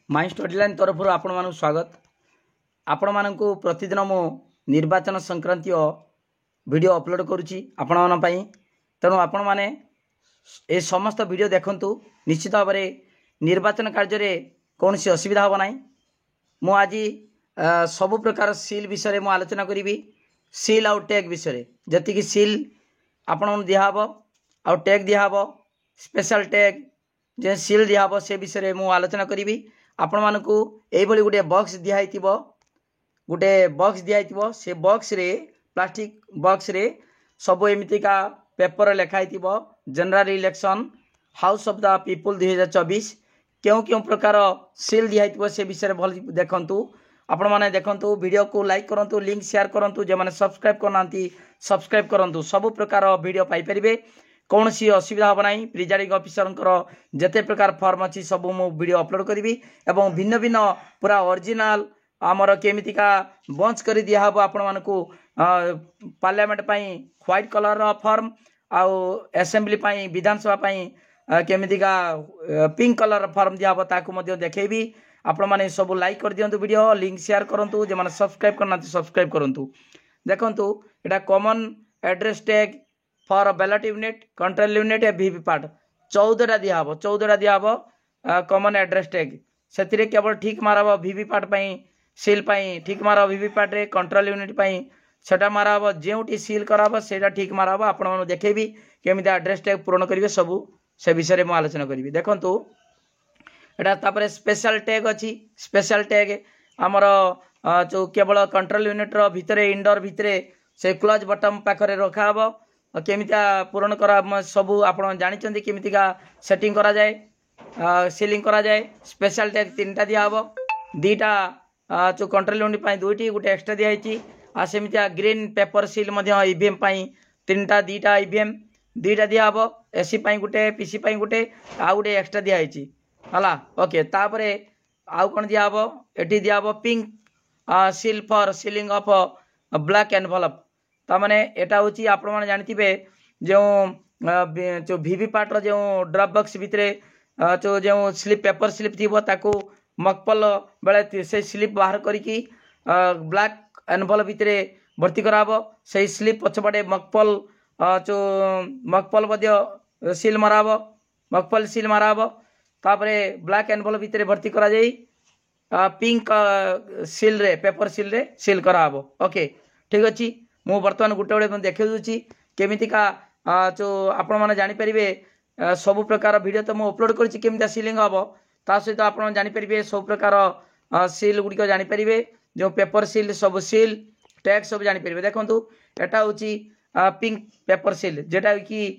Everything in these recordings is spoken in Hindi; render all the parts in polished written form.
माई स्टडी लाइन तरफ आपण मानक स्वागत। आपण मानक प्रतिदिन मु निर्वाचन संक्रांति वीडियो अपलोड करुच्ची आपण मान पई। तेणु आपण माने ए समस्त वीडियो देखंतु। निश्चित भाव में निर्वाचन कार्य रे कौन सी असुविधा हो ना। मु आज सबु प्रकार सील विषय में आलोचना करी। सील आउ टैग विषय जी सील आपण दिहब आउ टैग दिहब स्पेशल टैग जे सील दिहब से विषय में आलोचना करी। आपण मानकू एभली गोटे बॉक्स दिखाई गोटे बॉक्स दिखाई से बॉक्स रे प्लास्टिक बॉक्स रे सब एमतीका पेपर लिखाई general election house of the people 2024 क्यों क्यों प्रकार सील दिखाई से विषय भल देखंतु। आपण माने देखंतु वीडियो को लाइक करंतु लिंक शेयर करंतु जे माने सब्सक्राइब करना सब्सक्राइब करंतु सब प्रकार वीडियो पाई परिबे। कौन सी असुविधा हम ना। प्रिजाइडिंग ऑफिसर जिते प्रकार फॉर्म अच्छी सब मु वीडियो अपलोड करी एवं भिन्न भिन्न पूरा ओरिजिनल आमर केमितिका बंच कर दिहब आपण मानकू पार्लियामेंट व्हाइट कलर फॉर्म आउ असेंबली विधानसभा केमितिका पिंक कलर फॉर्म दिहब ताकू देखी। आपण माने सब लाइक कर दियंतु वीडियो लिंक शेयर करंतु जे माने सब्सक्राइब करना सब्सक्राइब करंतु। देखंतु एटा common address tag for ballot unit control unit VVPAT 14टा दिहब 14टा दिहब कॉमन एड्रेस टैग से केवल ठीक मारब वीवीपैट सील ठीक मारब वीवीपैट रे कंट्रोल यूनिट सेटा मारब जोटी सील कराब सेटा ठीक मारब। आपण माने देखेबी केमिति एड्रेस टैग पूर्ण करिवे सबु से विषय में आलोचना करी। देखंतु एटा तापरे स्पेशल टैग अच्छी स्पेशल टैग आमर जो केवल कंट्रोल यूनिट रो भितरे इंडोर भितरे से क्लोज बटन पाखरे रखाब केमितिया पूरण करा सबू आपण जानी केमितिका सेटिंग करा जाए सीलिंग करा जाए। स्पेशल टैग 3टा दिहब 2टा जो कंट्रोल यूनिट 2टी गोटे एक्सट्रा दिखाई सेमितिया ग्रीन पेपर सील ईवीएम 3टा 2टा ईवीएम 2टा दिहब एसी गोटे पीसी गोटे आउ गोटे एक्सट्रा दिखाई है। ओके तापरे आउ कौन दिहब एटी दिहब pink seal for sealing of black envelope तामाने एटा होची आपण माने जानिथिबे जो वीवीपैट रो जो ड्रॉप बॉक्स भितरे जो स्लिप पेपर स्लिप थीबो ताको मकपल बेले से स्लिप बाहर करिकी ब्लैक एनवलप भितरे भर्ती कराबो। से स्लिप पछपटे मकपल जो मकपल मध्य सील माराबो मकपल सील माराबो तापरे ब्लैक एनवलप भितरे भर्ती करा जाई पिंक सील रे पेपर सील रे सील कराबो। ओके ठीक अछि मु बर्तमान गोटे गोटे देखे दूची केमितिका जो आपण मैंने जानीपर सब प्रकार वीडियो तो मुझे अपलोड करी केमितिया सीलिंग हम ता सहित आप जानीपर सब प्रकार सील गुड़िक जानीपर जो पेपर सील सब सील टैग सब जानीपर। देखो एटा हूँ पिंक पेपर सील जेटा कि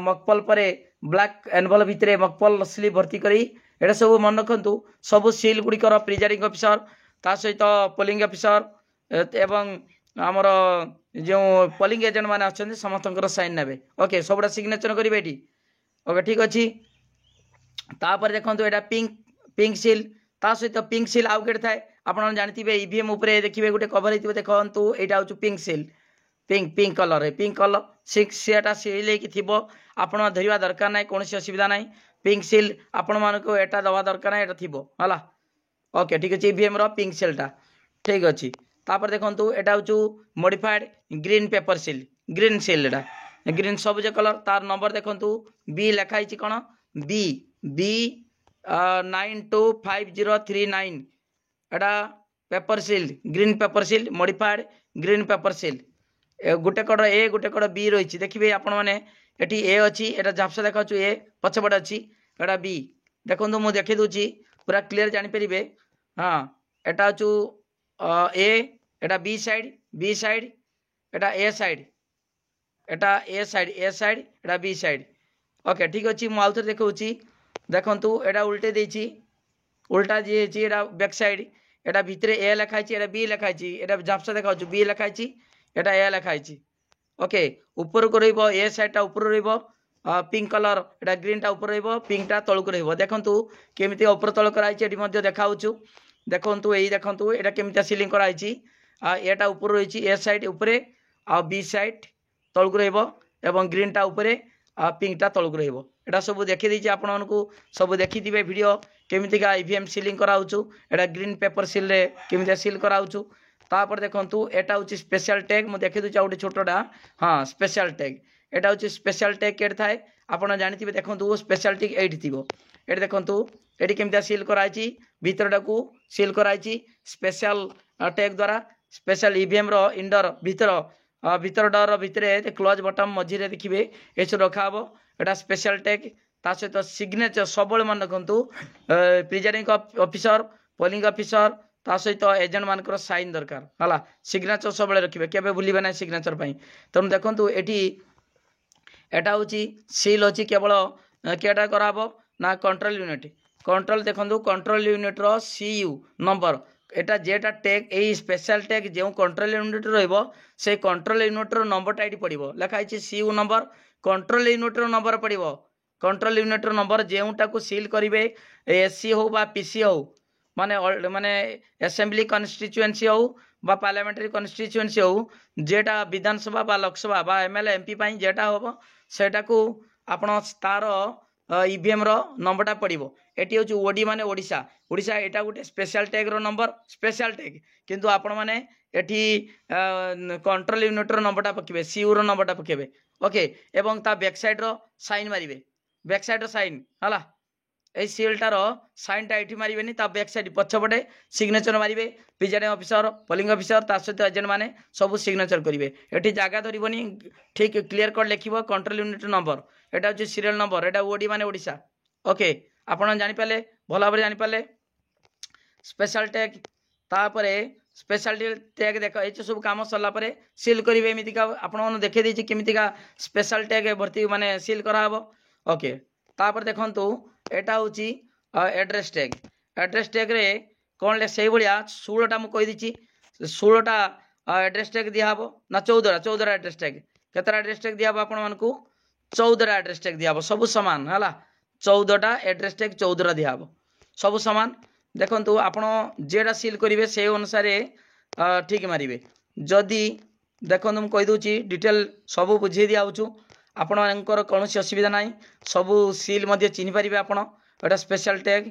मकपल पर ब्लैक एनवलप भितर मकपल स्लीप भर्ती करी एटा सब मन रखु सब सील गुड़िकर प्रिजाइडिंग ऑफिसर ता सहित पोलिंग ऑफिसर एवं आमर जो पोलिंग एजेंट मैंने अच्छे समस्त साइन ने। ओके सबुटा सिग्नेचर करेंगे ये। ओके ठीक अच्छे तापर देखो यहाँ पिंक पिंक सील ता सहित पिंक सील आउ के थाए आप जानते ईवीएम उपरे देखिए गोटे कवर होती देखो यहाँ हूँ pink seal pink pink colour सीटा सील हो आप धरवा दरकार ना कौन असुविधा ना। पिंक सील आपण मानक एटा दवा दरकार ना एटा थी है। ओके ठीक अच्छे ईवीएम रो पिंक सीलटा ठीक अच्छे तापर देखो यहाँ हूँ modified green paper seal green seal एटा ग्रीन सबुज कलर तार नंबर देखो बी लिखाई कौन बी बी 925039 एटा paper seal green paper seal modified green paper seal गोटे कड़ ए गोटे कड़ बी रही देखिए आपण मैंने ये ए अच्छी एटा झापसा देखा ए पछपटे अच्छी एटा बी देखो मुझे देखी दूची पूरा क्लीयर जानीपर। हाँ एटा हूँ ए एटा बी साइड एटा ए साइड एटा ए साइड एटा बी साइड। ओके ठीक अच्छे मुझे थे देखी देखु एटा उल्टे देछि उल्टा जी एटा बैक साइड एटा भितर ए लिखाई एटा बी लिखाई एटा झापसा देखा बी लिखाई एटा ए लिखाई। ओके ऊपर को रहिबो ए साइडटा ऊपर रहिबो पिंक कलर एटा ग्रीनटा ऊपर रहिबो पिंकटा तळक रहिबो। देखंतु केमिति ऊपर तळ कराई एटी मध्ये देखाउछु देखंतु एई देखंतु एटा केमिति सीलिंग कराई एटा ऊपर रही ए साइड उपरे आ बी साइड तळक रहिबो एवं ग्रीनटा उपरे पिंकटा तळक रहिबो। एटा सब देखी देछि आपण मानकू सब देखिथिबे वीडियो केमितिका ईवीएम सीलिंग कराउछु एटा ग्रीन पेपर सील रे केमितिका सील कराउछु तापर देखंतु एटा होछि स्पेशल टैग मु देखि दुछि आउटे छोटोडा हां स्पेशल टैग एटा होछि स्पेशल टैग केड थाए आपण जानिथिबे देखंतु स्पेशल टैग एठी थिबो एठी देखंतु एठी केमितिका सील कराइछि भीतरटा को सील कराइछि स्पेशल टैग द्वारा स्पेशल ईवीएम रो इंडर भीतर डर भितरे क्लोज बटन मझिरे देखिए ये रखा हम एटा स्पेशल टैग ता सहित सिग्नेचर सब मन रखु प्रिजाइडिंग ऑफिसर पोलिंग ऑफिसर ता सहित एजेंट मानकर साइन दरकार है सिग्नेचर सब रखिए केबे भूलिबे ना सिग्नेचर पई तेणु देखंतु एटी एटा होची सील होची केवल केटा कराबो ना कंट्रोल यूनिट देखंतु कंट्रोल यूनिट रो सीयू नंबर एटा जेटा टैग ए स्पेशल टैग जो कंट्रोल यूनिट रहिबो से कंट्रोल यूनिट रो नंबरटा एटी पड़िबो लिखाई छी सीयू नंबर कंट्रोल यूनिट रो नंबर पड़िबो कंट्रोल यूनिट रो नंबर जेउटा को सील करिवे एससी हो बा पीसी हो माने माने असेंबली कन्स्टिट्युएंसी हो बा पार्लियामेंटरी कन्स्टिट्युएंसी हो जेटा विधानसभा बा लोकसभा बा एमएलए एमपी पई जेटा होबो सेटा को आपण तार ईवीएम रो नंबरटा पड़िबो एटी होची ओडी माने ओडिशा ओडिशा एटा गोटे स्पेशल टैग रो नंबर स्पेशल टैग किंतु आपण माने एटी कंट्रोल यूनिट रो नंबरटा पकेबे सीयू रो नंबरटा पकेबे ओके एवं ता बैक साइड रो साइन मारिबे बैक साइड रो साइन हला ए सीलटार साइनटा एठी मारिबेनी ता बैक साइड पछपटे सिग्नेचर मारिबे प्रिजाइडिंग ऑफिसर पोलिंग ऑफिसर ता सहित एजेंट माने सब सिग्नेचर करिवे एठी जागा धरिबोनी ठीक क्लियर कट लिखिबो कंट्रोल यूनिट नंबर एटा होची सीरियल नंबर एटा ओडी माने ओडिशा ओके आपण जानि पाले भला भाबरे जानि पाले स्पेशल टैग तापरे स्पेशल टैग देख ये सब काम सरला परे सील करिवे एमितिका आपण मन देखे देछि केमितिका स्पेशल टैग भर्ती माने सील करा हबो ओके तापर देखंतु एटा होची एड्रेस टैग रे कोन ले सेही बलिया 16टा मु कहि दिछि 16टा एड्रेस टैग दिया हबो ना 14 एड्रेस टैग केतरा एड्रेस टैग दिया हबो आपण मानकू 14 एड्रेस टैग दिया हबो सब समान हला 14टा एड्रेस टैग 14 दिया हबो सब समान देखंतु आपण जेडा सील करिवे से अनुसार ठीक मारिबे जदी देखंतु मु कहि दोछि डिटेल सब बुझे दिया होछु आपणकर कौन असुविधा ना सबू सील मध्य चिन्ह पारे आप स्पेशल टैग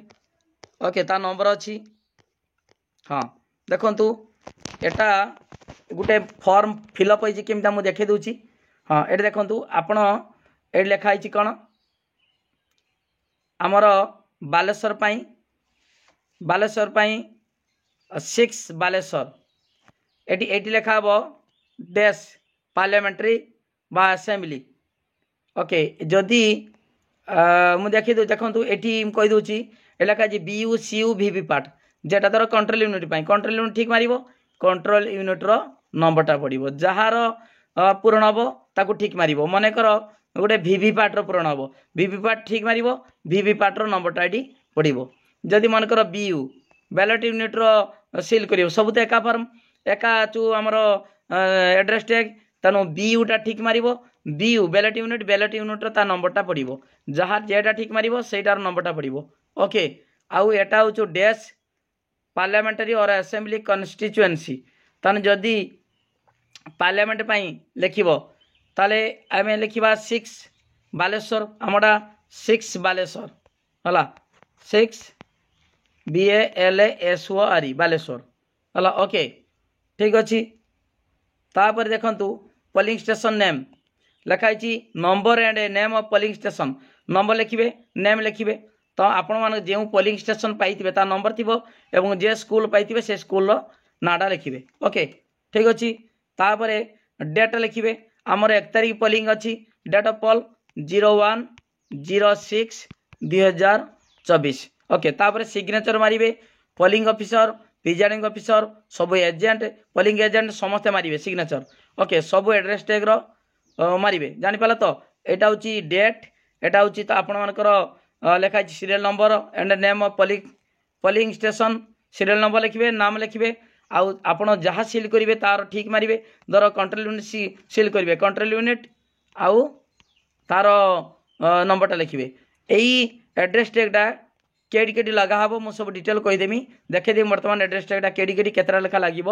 ओके ता नंबर अच्छी हाँ देखु एटा गोटे फॉर्म फिलअप होती केमता मुझे देखे दूची हाँ ये देखु आपण ये लिखाई कौन आमर बालेश्वर पाई 6 बालेश्वर एटी लिखा हम डैश पार्लियामेंट्री बा असेंबली ओके जदि मुझे देखी देखु ये कही दूसरी लिखा बीयू सीयू वीवी पार्ट जेटा धर कंट्रोल यूनिट ठीक मार कंट्रोल यूनिट रो नंबरटा पड़ो जार पूरण हम ताकू ठीक मार मनकर गोटे वीवी पार्ट रो पूरण हम वीवी पार्ट ठीक मार वीवी पार्ट रो नंबरटा ये पड़ो जदि मनकर बीयू बैलेट यूनिट रो सील कर सब तो एका फॉर्म एका चु आमर एड्रेस टैग तेणु बीयूटा ठीक मार बीयू बैलेट यूनिट ता नंबरटा पड़ो जहाँ जेटा ठीक मार सेटार नंबरटा पड़ो ओके आउ एटा हूँ डैश पार्लियामेंटरी और असेंबली कन्स्टिट्युएंसी तेणु जदि पार्लियामेंट लिखब ताले आम लिखा 6 बालेश्वर आमटा 6 बालेश्वर है 6 BALSOR बालेश्वर है ओके ठीक अच्छी तापर देखंतु पोलिंग स्टेशन नेम लिखाई number and name of polling station number लिखिबे नेम लिखिबे तो आपण मान जो पोलिंग स्टेशन पाइथिबे ता नंबर थिबो एवं जे स्कूल पाइथिबे से स्कूल रो नाडा लिखिबे ओके ठीक अच्छी तापर डेट लिखिबे आमर 1 तारिख पोलिंग अच्छी डेट ऑफ पोल 01/06/2024 ओके तापर सिग्नेचर मारिबे पोलिंग ऑफिसर प्रिजाइडिंग ऑफिसर सब एजेंट पोलिंग एजेंट समस्ते मारिबे सिग्नेचर ओके सब एड्रेस टैग रो मारिबे जानि पाला तो एटा होची डेट एटा होची तो आपण मानकर लिखाई serial number and name of polling station serial number लिखिबे नाम लिखिबे आउ आपण जहाँ सील करिवे तार ठीक मारिबे धर कंट्रोल यूनिट सील करिवे कंट्रोल यूनिट आउ तार नंबरटा लिखिबे एई एड्रेस टैगटा केडी लगा हम मुझे सब डिटेल कहीदेमी देखेदेवी बर्तमान एड्रेस टैगटा केडी केतरा लेखा लगे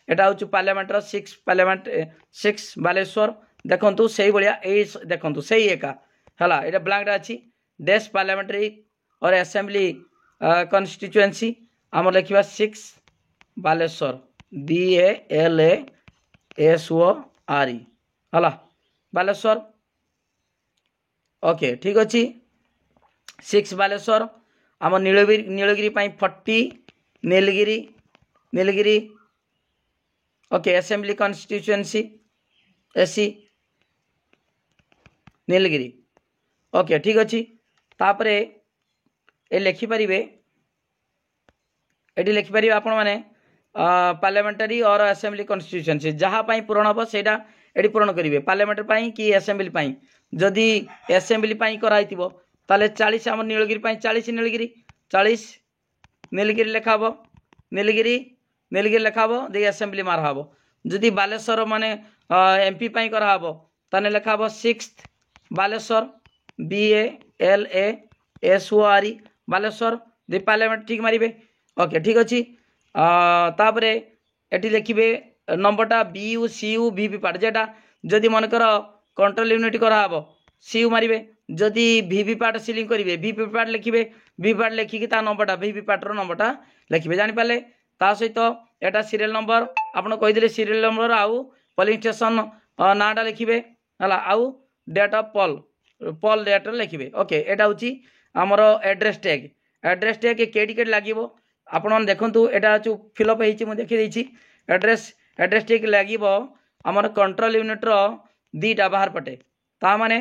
एटा हूँ पार्लियामेंटर 6 बालेश्वर देखु से भाया देखु से एका हला एटा ब्लैंक अच्छी डेस पार्लियामेंट्री और असेंबली कन्स्टिट्युएंसी आम लिखा 6 बालेश्वर BALASORE हला बालेश्वर ओके ठीक अच्छी 6 बालेश्वर आम Nilgiri 40 Nilgiri okay assembly constituency AC Nilgiri okay ठीक अच्छी तापर ये लिखिपारे ये लिखिपारे आपण मैंने पार्लियामेंटारी और असेंबली कन्स्टिट्युएंसी जहाँपाई पूरण हम से ये पूरण करेंगे पार्लियामेंटारी कि असेंबली जदि असेंबली कराई ताले 40 आम नीलगिरी 40 नीलगिरी 40 नीलगिरी लिखा हम नीलगिरी लिखा हम दे असेंबली मारा हम जदि बालेश्वर माने MP कराब ताने लिखा हम 6 बालेश्वर BALASORE बालेश्वर दे पार्लियामेंट ठीक मारे ओके ठीक अच्छी तापर ये लिखे नंबरटा BU CU VVPAT जेटा जदि मनकर कंट्रोल यूनिट कराब CU मारे जदि VVPAT सिलिंग करेंगे VVPAT लिखे VVPAT लिखिकी नंबरटा VVPAT नंबरटा लिखे जानीपारे ता सहित एटा सीरियल नंबर आपन कहीदे सीरियल नंबर आउ पोलिंग स्टेशन नाटा लिखे है आउ डेट ऑफ पोल डेट लिखे ओके एटा हूँ आमर एड्रेस टैग केटी लगे आपण देखूँ यहाँ फिलअप हो देखी एड्रेस टैग लगे आमर कंट्रोल यूनिट्र दीटा बाहर पटे ता माने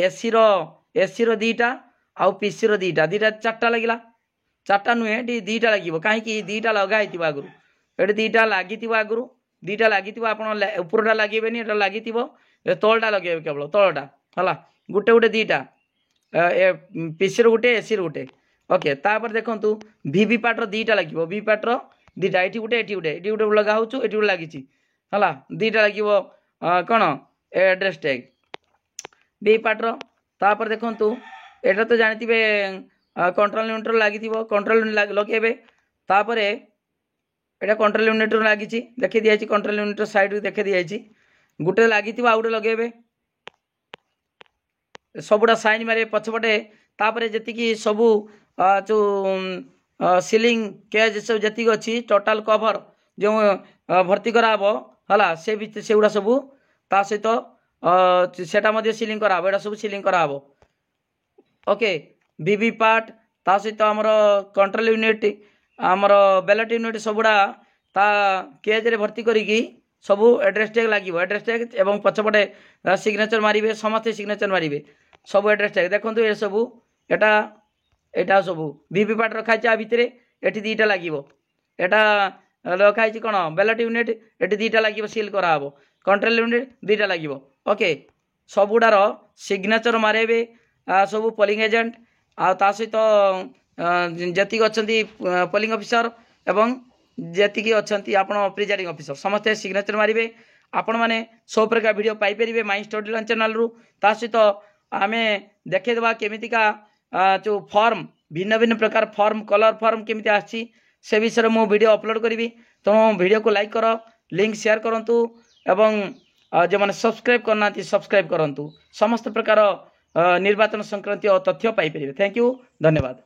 एसी रो दीटा आउ पीसी रो दीटा चार्टा लगे चार्टा नुहे दीटा लगे कहीं दीटा लगाई आगु ये दीटा लगी आगु दीटा लगी उपरटा लगे ये लगी तलटा लगे केवल तलटा है गोटे गोटे दीटा पीसी गोटे एसी गोटे ओके तापर देखूँ VVPAT दीटा लगे VVPAT दीटा ये गोटे ये गोटे लगा हो ये गोटे लगी है दीटा लगे कौन एड्रेस टैग VVPAT तापर देखूँ यहाँ तो जानते कंट्रोल यूनिट लगी कंट्रोल यूनिट लगे तापर यहाँ कंट्रोल यूनिट लगी देखी दिखाई कंट्रोल यूनिट साइड देखी दिखाई गोटे लगी आउ गोटे लगे सबुटा साइन मारे पछपटे तापर जी सबू जो सीलिंग केज सब जी अच्छी टोटाल कवर जो भर्ती कराब है से गुड़ा सबू ता सहित सेटा सीलिंग कराब एटा सब सीलिंग कराब ओके VVPAT ता सहित आमर कंट्रोल यूनिट आमर बैलेट यूनिट सबुड़ा ता केज रे भर्ती करी सबू एड्रेस टैग लगे एड्रेस टैग एवं पछपटे सिग्नेचर मारे समस्ते सिग्नेचर मारे सब एड्रेस टैग देखो ये सबू एटा सबू VVPAT रखाई भितर ये दीटा लगे यहाँ रखाई कौन बैलेट यूनिट ये दीटा लगे सील कराब कंट्रोल यूनिट दीटा लगे ओके सबुडार सिग्नेचर मारे सबू पोलिंग एजेंट आ सहित जी अच्छा पोलिंग ऑफिसर एवं जी अच्छा आप प्रिजाइडिंग ऑफिसर समस्ते सिग्नेचर मारे आपण मैंने सब प्रकार video Piper my study learn channel रु ता सहित आम देखेदेवा केमितिका जो फॉर्म भिन्न भिन्न प्रकार फॉर्म कलर फॉर्म केमिति आछि से विषय में वीडियो अपलोड करी तेणु वीडियो को लाइक कर लिंक शेयर करूँ एवं जो मैंने सब्सक्राइब करना सब्सक्राइब करूँ समस्त प्रकार निर्वाचन संक्रांतीय तथ्य पाइपर थैंक यू धन्यवाद।